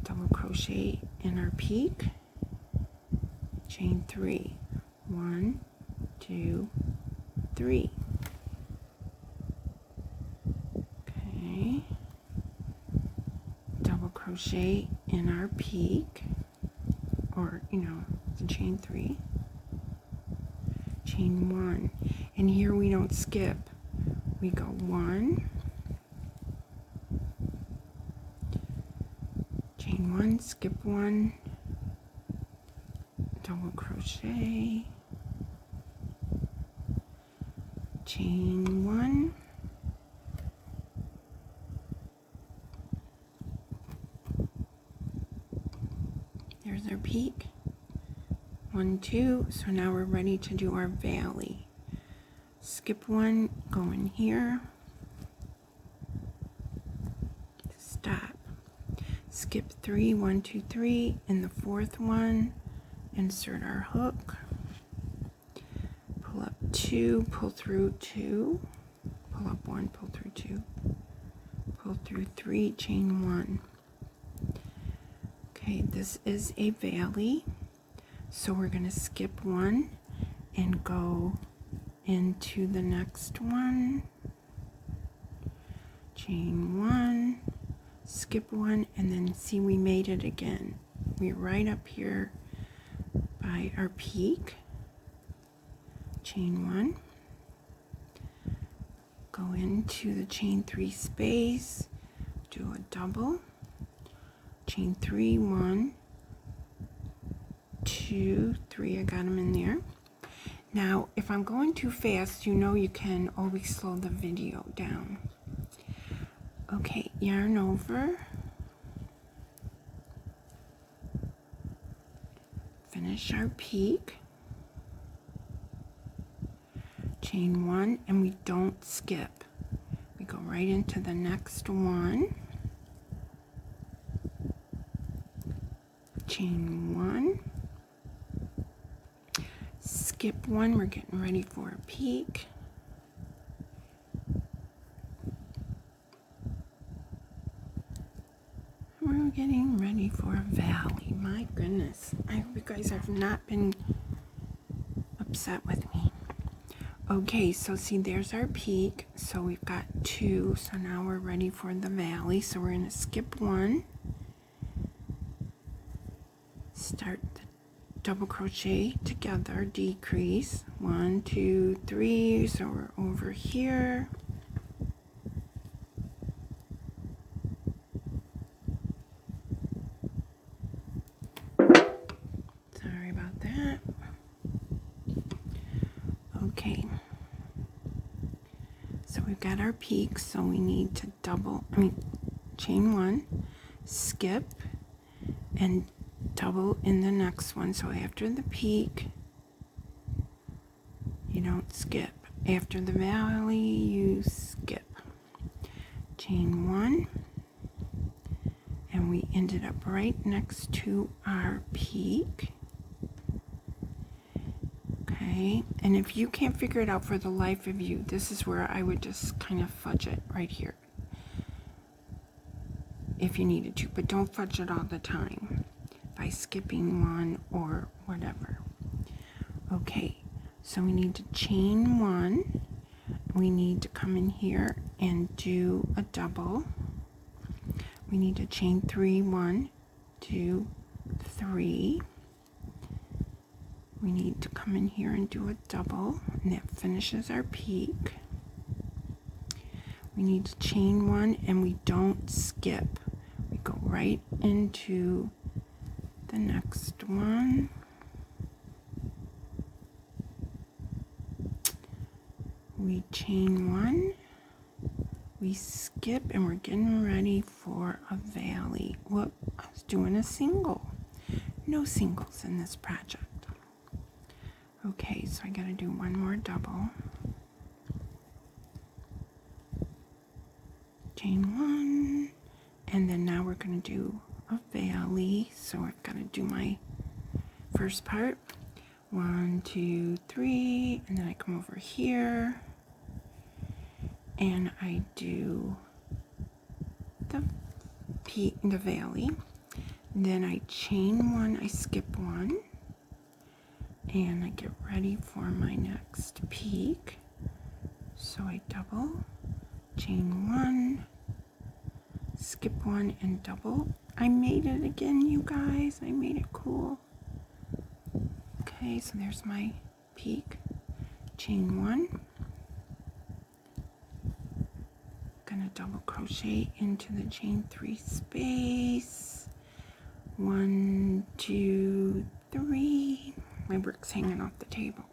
double crochet in our peak, chain 3, 1, 2, 3. Okay, double crochet in our peak, or the chain 3, chain 1, and here we don't skip. We go 1, chain 1, skip 1, double crochet, chain 1, there's our peak, 1, 2, so now we're ready to do our valley. Skip 1, go in here, stop, skip 3, 1, 2, 3, in the 4th one, insert our hook, pull up 2, pull through 2, pull up 1, pull through 2, pull through 3, chain 1. Okay, this is a valley, so we're going to skip 1 and go into the next one, chain 1, skip 1, and then see, we made it again. We're right up here by our peak, chain 1, go into the chain 3 space, do a double, chain 3, 1, 2, 3, I got them in there. Now, if I'm going too fast, you can always slow the video down. Okay, yarn over, finish our peak, chain 1, and we don't skip. We go right into the next one, chain 1, skip 1, we're getting ready for a peak, we're getting ready for a valley. My goodness, I hope you guys have not been upset with me. Okay, so see, there's our peak, so we've got 2, so now we're ready for the valley. So we're going to skip 1, start the double crochet together, decrease, 1, 2, 3, so we're over here, sorry about that. Okay, so we've got our peak, so we need to chain 1, skip, and double in the next one. So after the peak, you don't skip. after the valley you skip. Chain 1, and we ended up right next to our peak. Okay, and if you can't figure it out for the life of you, this is where I would just kind of fudge it right here if you needed to, but don't fudge it all the time by skipping one or whatever. Okay, so we need to chain 1. We need to come in here and do a double. We need to chain 3, 1, 2, 3. We need to come in here and do a double, and that finishes our peak. We need to chain 1, and we don't skip. We go right into the next one. We chain 1, we skip, and we're getting ready for a valley. Whoop, I was doing a single. No singles in this project. Okay, so I gotta do one more double. Chain 1, and then now we're gonna do a valley. So I've gotta do my first part. 1, 2, 3, and then I come over here and I do the valley. Then I chain 1, I skip 1, and I get ready for my next peak. So I double, chain 1, skip 1, and double. I made it again, you guys. I made it cool. Okay, so there's my peak. Chain 1. Gonna double crochet into the chain 3 space. 1, 2, 3. My work's hanging off the table.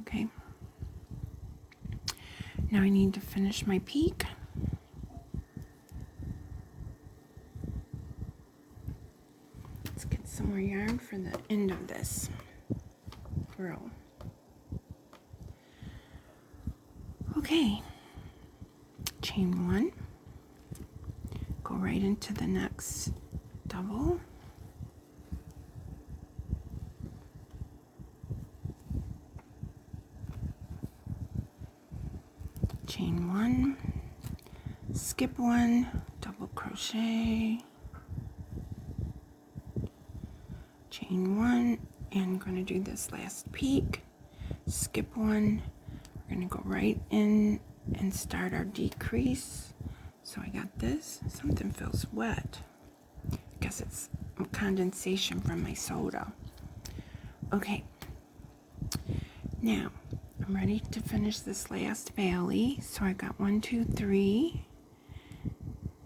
Okay. Now I need to finish my peak. Let's get some more yarn for the end of this row. Okay. Chain 1. Go right into the next double. Chain 1, skip 1, double crochet, chain 1, and I'm going to do this last peak, skip 1, we're going to go right in and start our decrease. So I got this. Something feels wet. I guess it's condensation from my soda. Okay, now I'm ready to finish this last valley. So I got 1, 2, 3,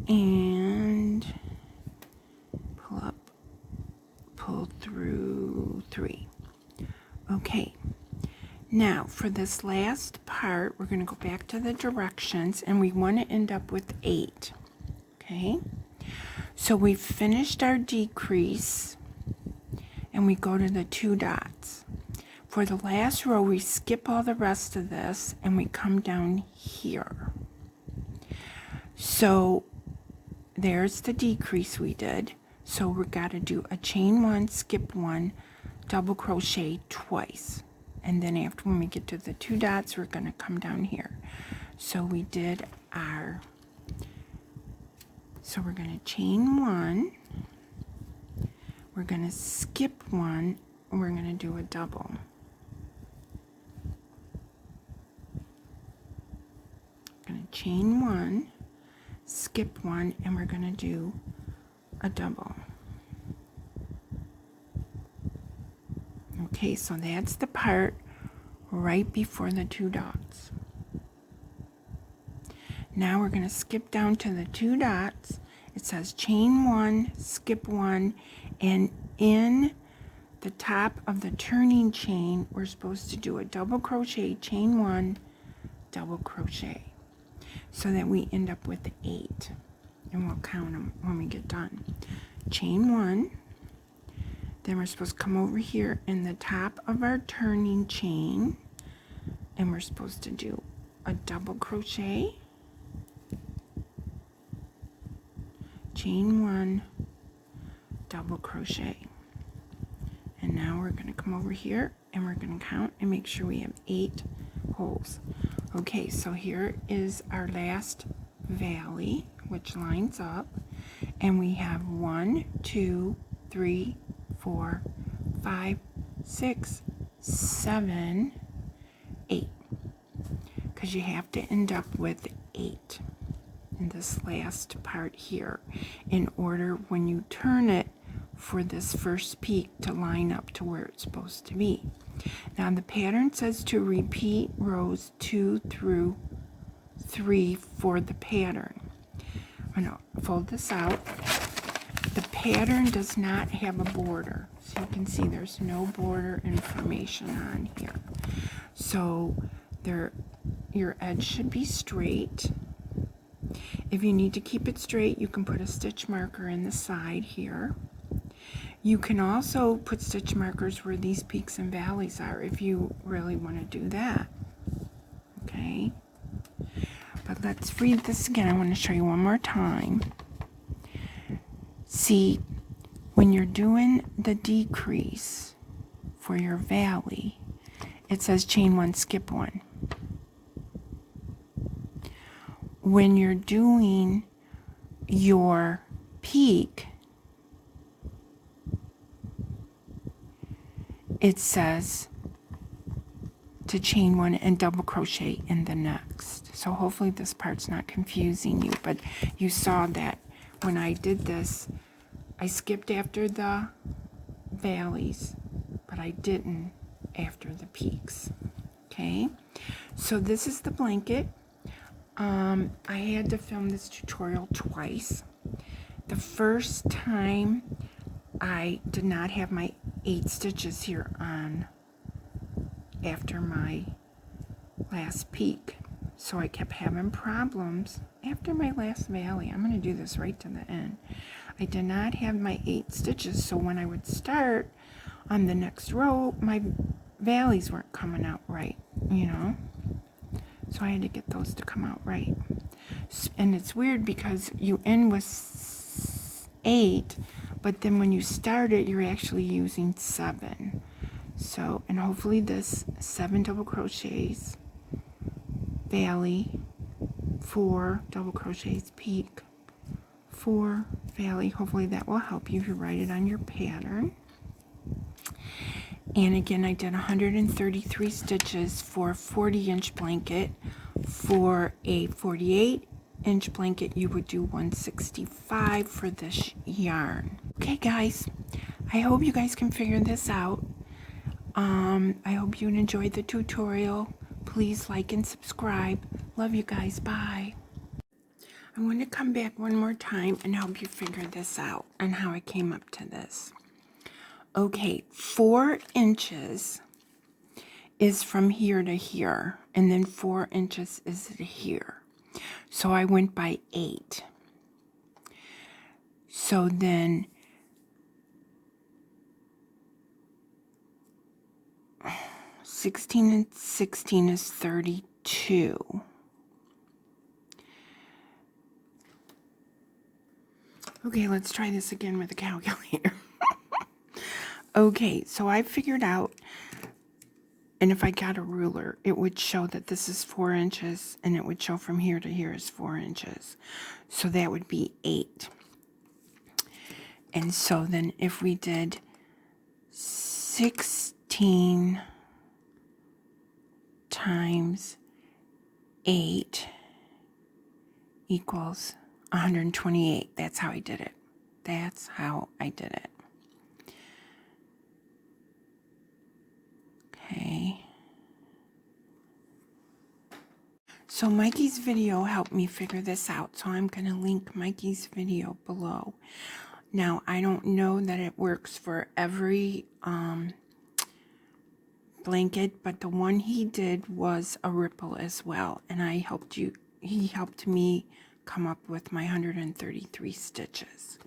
and pull up, pull through 3. Okay, now for this last part, we're going to go back to the directions, and we want to end up with 8. Okay, so we've finished our decrease, and we go to the 2 dots. For the last row, we skip all the rest of this, and we come down here. So there's the decrease we did. So we got to do a chain 1, skip 1, double crochet twice. And then after, when we get to the 2 dots, we're going to come down here. So we did our, so we're going to chain 1, we're going to skip 1, and we're going to do a double. Going to chain 1, skip 1, and we're going to do a double. Okay, so that's the part right before the 2 dots. Now we're going to skip down to the 2 dots. It says chain 1, skip 1, and in the top of the turning chain, we're supposed to do a double crochet, chain 1, double crochet, so that we end up with 8, and we'll count them when we get done. Chain 1, then we're supposed to come over here in the top of our turning chain, and we're supposed to do a double crochet, chain 1, double crochet. And now we're going to come over here and we're going to count and make sure we have 8 holes. Okay, so here is our last valley, which lines up, and we have 1, 2, 3, 4, 5, 6, 7, 8, because you have to end up with 8 in this last part here in order when you turn it for this first peak to line up to where it's supposed to be. Now the pattern says to repeat rows 2 through 3 for the pattern. I'm going to fold this out. The pattern does not have a border, so you can see there's no border information on here. So your edge should be straight. If you need to keep it straight, you can put a stitch marker in the side here. You can also put stitch markers where these peaks and valleys are if you really want to do that. Okay, but let's read this again. I want to show you one more time. See, when you're doing the decrease for your valley, it says chain 1, skip 1. When you're doing your peak, it says to chain 1 and double crochet in the next. So hopefully this part's not confusing you, but you saw that when I did this, I skipped after the valleys, but I didn't after the peaks. Okay, so this is the blanket. I had to film this tutorial twice. The first time I did not have my 8 stitches here on after my last peak, so I kept having problems after my last valley. I'm going to do this right to the end. I did not have my 8 stitches, so when I would start on the next row, my valleys weren't coming out right, you know, so I had to get those to come out right. And it's weird because you end with 8, but then when you start it, you're actually using 7. So, and hopefully this 7 double crochets, valley, 4 double crochets, peak, 4 valley. Hopefully that will help you if you write it on your pattern. And again, I did 133 stitches for a 40-inch blanket. For a 48-inch blanket, you would do 165 for this yarn. Okay, guys, I hope you guys can figure this out. I hope you enjoyed the tutorial. Please like and subscribe. Love you guys. Bye. I want to come back one more time and help you figure this out and how I came up to this. Okay, 4 inches is from here to here, and then 4 inches is to here. So I went by 8. So then 16 and 16 is 32. Okay, let's try this again with a calculator. Okay, so I figured out, and if I got a ruler, it would show that this is 4 inches, and it would show from here to here is 4 inches. So that would be 8. And so then if we did 16 times 8 equals 128. That's how I did it. That's how I did it. Okay. So Mikey's video helped me figure this out, so I'm going to link Mikey's video below. Now, I don't know that it works for every blanket, but the one he did was a ripple as well, and he helped me come up with my 133 stitches.